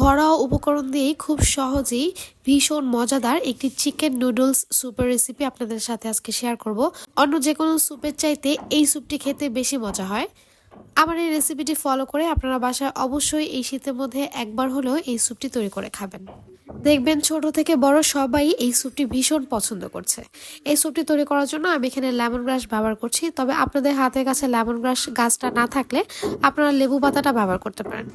ঘরোয়া উপকরণ দিয়েই খুব সহজেই ভীষণ মজাদার একটি চিকেন নুডলস স্যুপের রেসিপি আপনাদের সাথে আজকে শেয়ার করব। অন্য যে কোনো স্যুপের চাইতে এই স্যুপটি খেতে বেশি মজা হয়। আমার এই রেসিপিটি ফলো করে আপনারা বাসায় অবশ্যই এই শীতের মধ্যে একবার হলেও এই স্যুপটি তৈরি করে খাবেন। দেখবেন ছোট থেকে বড় সবাই এই স্যুপটি ভীষণ পছন্দ করছে। এই স্যুপটি তৈরি করার জন্য আমি এখানে লেমন গ্রাস ব্যবহার করছি, তবে আপনাদের হাতের কাছে লেমন গ্রাস গাছটা না থাকলে আপনারা লেবু পাতাটা ব্যবহার করতে পারেন।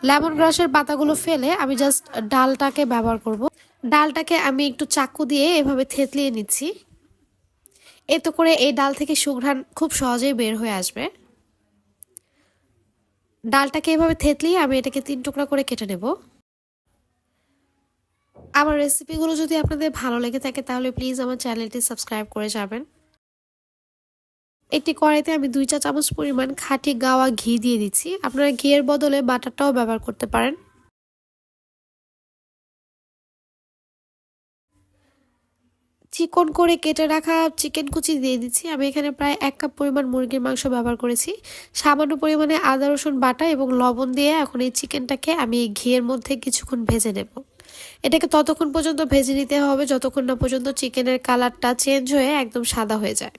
লেমন গ্রাসের পাতাগুলো ফেলে আমি জাস্ট ডালটাকে ব্যবহার করব। ডালটাকে আমি একটু চাকু দিয়ে এভাবে থেতলিয়ে নিচ্ছি, এতে করে এই ডাল থেকে সুঘ্রাণ খুব সহজেই বের হয়ে আসবে। ডালটাকে এভাবে থেতলিয়ে আমি এটাকে 3 টুকরা করে কেটে নেব। আমার রেসিপিগুলো যদি আপনাদের ভালো লেগে থাকে তাহলে প্লিজ আমার চ্যানেলটি সাবস্ক্রাইব করে যাবেন। একটি কড়াইতে আমি 2 চা চামচ পরিমাণ খাঁটি গাওয়া ঘি দিয়ে দিচ্ছি। আপনারা ঘিয়ের বদলে বাটারটাও ব্যবহার করতে পারেন। চিকন করে কেটে রাখা চিকেন কুচি দিয়ে দিচ্ছি। আমি এখানে প্রায় 1 কাপ পরিমাণ মুরগির মাংস ব্যবহার করেছি। সামান্য পরিমাণে আদা রসুন বাটা এবং লবণ দিয়ে এখন এই চিকেনটাকে আমি ঘিয়ের মধ্যে কিছুক্ষণ ভেজে নেব। এটাকে ততক্ষণ পর্যন্ত ভেজে নিতে হবে যতক্ষণ না পর্যন্ত চিকেনের কালারটা চেঞ্জ হয়ে একদম সাদা হয়ে যায়।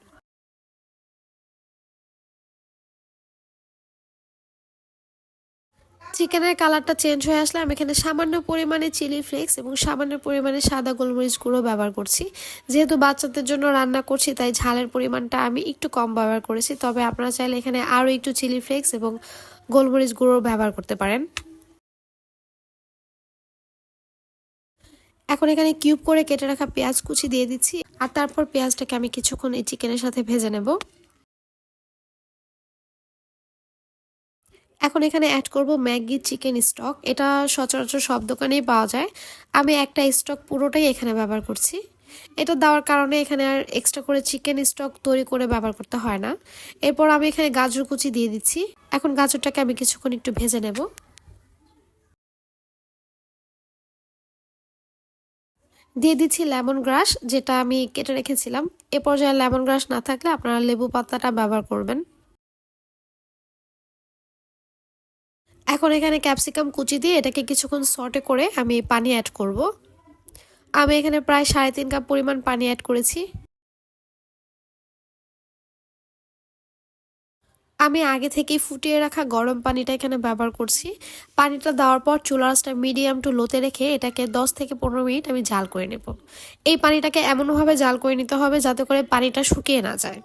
চিকেনের কালারটা চেঞ্জ হয়ে আসলে আমি এখানে সামান্য পরিমাণে চিলি ফ্লেক্স এবং সামান্য পরিমাণে সাদা গোলমরিচ গুঁড়ো ব্যবহার করছি। যেহেতু বাচ্চাদের জন্য রান্না করছি তাই ঝালের পরিমাণটা আমি একটু কম ব্যবহার করেছি, তবে আপনারা চাইলে এখানে আরও একটু চিলি ফ্লেক্স এবং গোলমরিচ গুঁড়ো ব্যবহার করতে পারেন। এখন এখানে কিউব করে কেটে রাখা পেঁয়াজ কুচি দিয়ে দিচ্ছি, আর তারপর পেঁয়াজটাকে আমি কিছুক্ষণ এই চিকেনের সাথে ভেজে নেব। এখন এখানে অ্যাড করব ম্যাগি চিকেন স্টক। এটা সচরাচর সব দোকানেই পাওয়া যায়। আমি একটা স্টক পুরোটাই এখানে ব্যবহার করছি। এটা দেওয়ার কারণে এখানে আর এক্সট্রা করে চিকেন স্টক তৈরি করে ব্যবহার করতে হয় না। এরপর আমি এখানে গাজর কুচি দিয়ে দিচ্ছি। এখন গাজরটাকে আমি কিছুক্ষণ একটু ভেজে নেব। দিয়ে দিচ্ছি লেমন গ্রাস, যেটা আমি কেটে রেখেছিলাম। এ পর্যায়ে লেমন গ্রাস না থাকলে আপনারা লেবু পাতাটা ব্যবহার করবেন। এখন এখানে ক্যাপসিকাম কুচি দিয়ে এটাকে কিছুক্ষণ সটে করে আমি পানি অ্যাড করব। আমি এখানে প্রায় 3.5 কাপ পরিমাণ পানি অ্যাড করেছি। আমি আগে থেকেই ফুটিয়ে রাখা গরম পানিটা এখানে ব্যবহার করছি। পানিটা দেওয়ার পর চুলার আঁচটা মিডিয়াম টু লোতে রেখে এটাকে 10 থেকে 15 মিনিট আমি জাল করে নেব। এই পানিটাকে এমনভাবে জাল করে নিতে হবে যাতে করে পানিটা শুকিয়ে না যায়।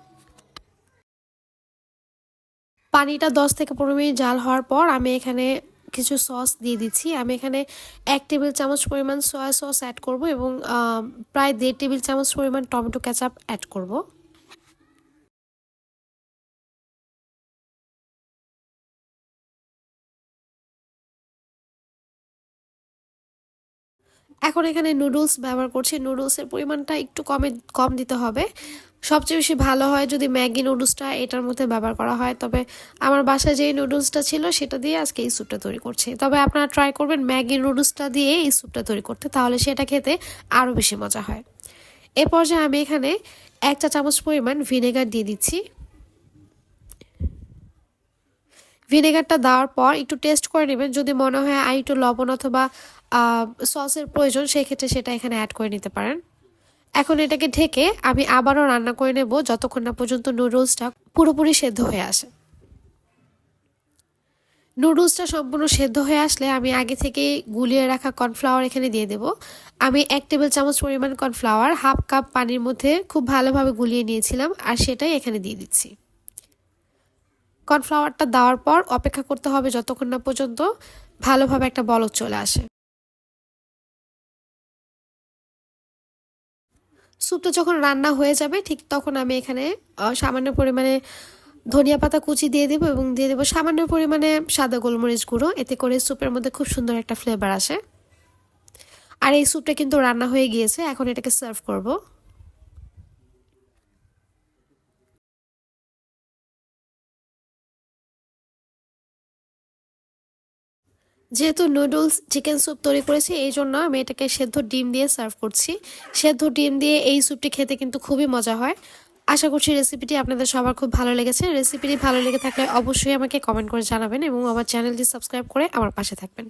পানিটা 10 থেকে 15 মিনিট জাল হওয়ার পর আমি এখানে কিছু সস দিয়ে দিচ্ছি। আমি এখানে 1 টেবিল চামচ পরিমাণ সয়া সস অ্যাড করব এবং প্রায় 1.5 টেবিল চামচ পরিমাণ টমেটো কেচাপ অ্যাড করব। এখন এখানে নুডলস ব্যবহার করছি। নুডলসের পরিমাণটা একটু কম দিতে হবে। সবচেয়ে বেশি ভালো হয় যদি ম্যাগি নুডলসটা এটার মধ্যে ব্যবহার করা হয়, তবে আমার বাসায় যেই নুডলসটা ছিল সেটা দিয়ে আজকে এই স্যুপটা তৈরি করছি। তবে আপনারা ট্রাই করবেন ম্যাগি নুডলসটা দিয়ে এই স্যুপটা তৈরি করতে, তাহলে সেটা খেতে আরও বেশি মজা হয়। এ পর্যায়ে আমি এখানে 1 চা চামচ পরিমাণ ভিনেগার দিয়ে দিচ্ছি। ভিনেগারটা দেওয়ার পর একটু টেস্ট করে নেবেন, যদি মনে হয় আর একটু লবণ অথবা সসের প্রয়োজন সেক্ষেত্রে সেটা এখানে অ্যাড করে নিতে পারেন। এখন এটাকে ঢেকে আমি আবারও রান্না করে নেব যতক্ষণ না পর্যন্ত নুডলসটা পুরোপুরি সেদ্ধ হয়ে আসে। নুডলসটা সম্পূর্ণ সেদ্ধ হয়ে আসলে আমি আগে থেকে গুলিয়ে রাখা কর্নফ্লাওয়ার এখানে দিয়ে দেব। আমি 1 টেবিল চামচ পরিমাণ কর্নফ্লাওয়ার 1/2 কাপ পানির মধ্যে খুব ভালোভাবে গুলিয়ে নিয়েছিলাম, আর সেটাই এখানে দিয়ে দিচ্ছি। কর্নফ্লাওয়ারটা দেওয়ার পর অপেক্ষা করতে হবে যতক্ষণ না পর্যন্ত ভালোভাবে একটা বলক চলে আসে। স্যুপটা যখন রান্না হয়ে যাবে ঠিক তখন আমি এখানে সামান্য পরিমাণে ধনিয়া পাতা কুচি দিয়ে দেবো এবং দিয়ে দেবো সামান্য পরিমাণে সাদা গোলমরিচ গুঁড়ো। এতে করে স্যুপের মধ্যে খুব সুন্দর একটা ফ্লেভার আসে। আর এই স্যুপটা কিন্তু রান্না হয়ে গিয়েছে, এখন এটাকে সার্ভ করব। যেহেতু নুডলস চিকেন স্যুপ তৈরি করেছি এই জন্য আমি এটাকে সেদ্ধ ডিম দিয়ে সার্ভ করছি। সেদ্ধ ডিম দিয়ে এই স্যুপটি খেতে কিন্তু খুবই মজা হয়। আশা করছি রেসিপিটি আপনাদের সবার খুব ভালো লেগেছে। রেসিপিটি ভালো লেগে থাকলে অবশ্যই আমাকে কমেন্ট করে জানাবেন এবং আমার চ্যানেলটি সাবস্ক্রাইব করে আমার পাশে থাকবেন।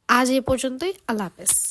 আজ এই পর্যন্তই, আল্লাহ হাফেজ।